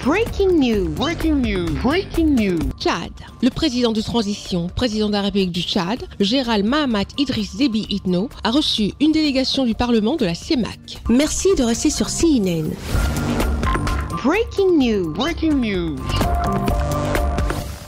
Breaking news. Breaking news. Breaking news. Tchad. Le président de transition, président de la République du Tchad, le général Mahamat Idriss Déby Itno, a reçu une délégation du Parlement de la CEMAC. Merci de rester sur CNN. Breaking news. Breaking news.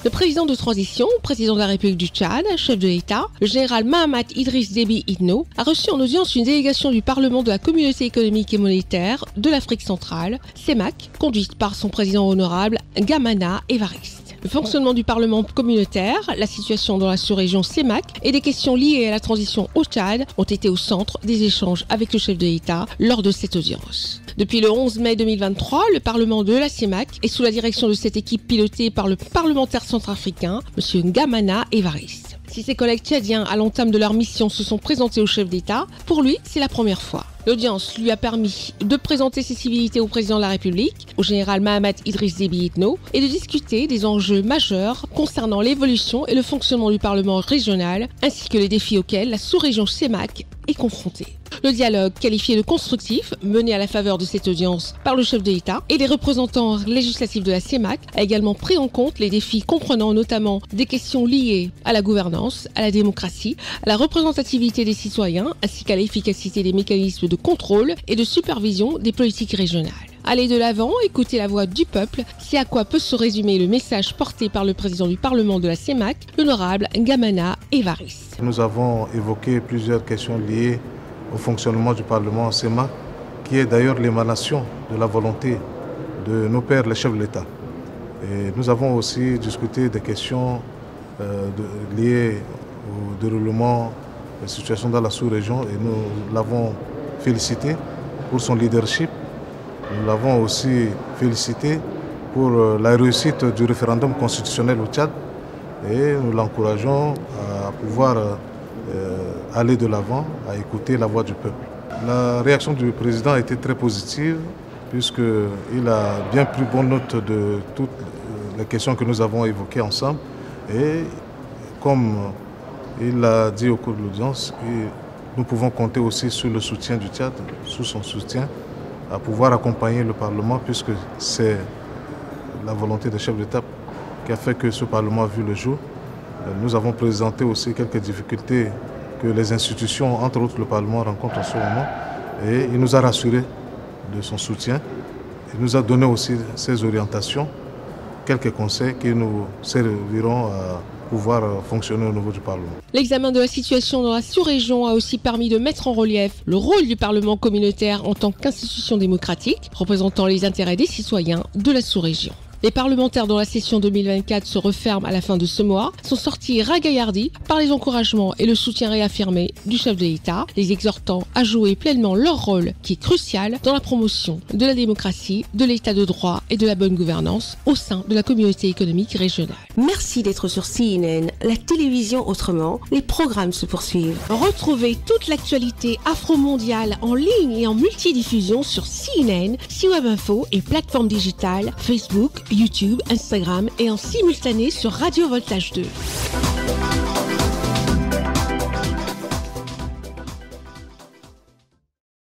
Le président de transition, président de la République du Tchad, chef de l'État, le général Mahamat Idriss Déby Itno, a reçu en audience une délégation du Parlement de la Communauté économique et monétaire de l'Afrique centrale, CEMAC, conduite par son président honorable Gamana Évariste. Le fonctionnement du Parlement communautaire, la situation dans la sous-région CEMAC et des questions liées à la transition au Tchad ont été au centre des échanges avec le chef de l'État lors de cette audience. Depuis le 11 mai 2023, le Parlement de la CEMAC est sous la direction de cette équipe pilotée par le parlementaire centrafricain, M. Gamana Évariste. Si ses collègues tchadiens à l'entame de leur mission se sont présentés au chef d'État, pour lui, c'est la première fois. L'audience lui a permis de présenter ses civilités au président de la République, au général Mahamat Idriss Déby Itno, et de discuter des enjeux majeurs concernant l'évolution et le fonctionnement du Parlement régional, ainsi que les défis auxquels la sous-région CEMAC est confrontée. Le dialogue, qualifié de constructif, mené à la faveur de cette audience par le chef de l'État et les représentants législatifs de la CEMAC, a également pris en compte les défis comprenant notamment des questions liées à la gouvernance, à la démocratie, à la représentativité des citoyens, ainsi qu'à l'efficacité des mécanismes de contrôle et de supervision des politiques régionales. Aller de l'avant, écouter la voix du peuple, c'est à quoi peut se résumer le message porté par le président du Parlement de la CEMAC, l'honorable Gamana Évariste. Nous avons évoqué plusieurs questions liées au fonctionnement du Parlement CEMAC, qui est d'ailleurs l'émanation de la volonté de nos pères, les chefs de l'État. Et nous avons aussi discuté des questions liées au déroulement de la situation dans la sous-région et nous l'avons félicité pour son leadership. Nous l'avons aussi félicité pour la réussite du référendum constitutionnel au Tchad et nous l'encourageons à pouvoir aller de l'avant, à écouter la voix du peuple. La réaction du président a été très positive puisqu'il a bien pris bonne note de toutes les questions que nous avons évoquées ensemble et comme il l'a dit au cours de l'audience, nous pouvons compter aussi sur le soutien du Tchad, sous son soutien, à pouvoir accompagner le Parlement puisque c'est la volonté des chefs d'État qui a fait que ce Parlement a vu le jour. Nous avons présenté aussi quelques difficultés que les institutions, entre autres le Parlement, rencontrent en ce moment. Et il nous a rassurés de son soutien. Il nous a donné aussi ses orientations, quelques conseils qui nous serviront à pouvoir fonctionner au niveau du Parlement. L'examen de la situation dans la sous-région a aussi permis de mettre en relief le rôle du Parlement communautaire en tant qu'institution démocratique, représentant les intérêts des citoyens de la sous-région. Les parlementaires dont la session 2024 se referme à la fin de ce mois sont sortis ragaillardis par les encouragements et le soutien réaffirmé du chef de l'État, les exhortant à jouer pleinement leur rôle qui est crucial dans la promotion de la démocratie, de l'état de droit et de la bonne gouvernance au sein de la communauté économique régionale. Merci d'être sur CNN, la télévision autrement. Les programmes se poursuivent. Retrouvez toute l'actualité afro-mondiale en ligne et en multidiffusion sur CNN, C-Web Info et plateformes digitales Facebook, YouTube, Instagram et en simultané sur Radio Voltage 2.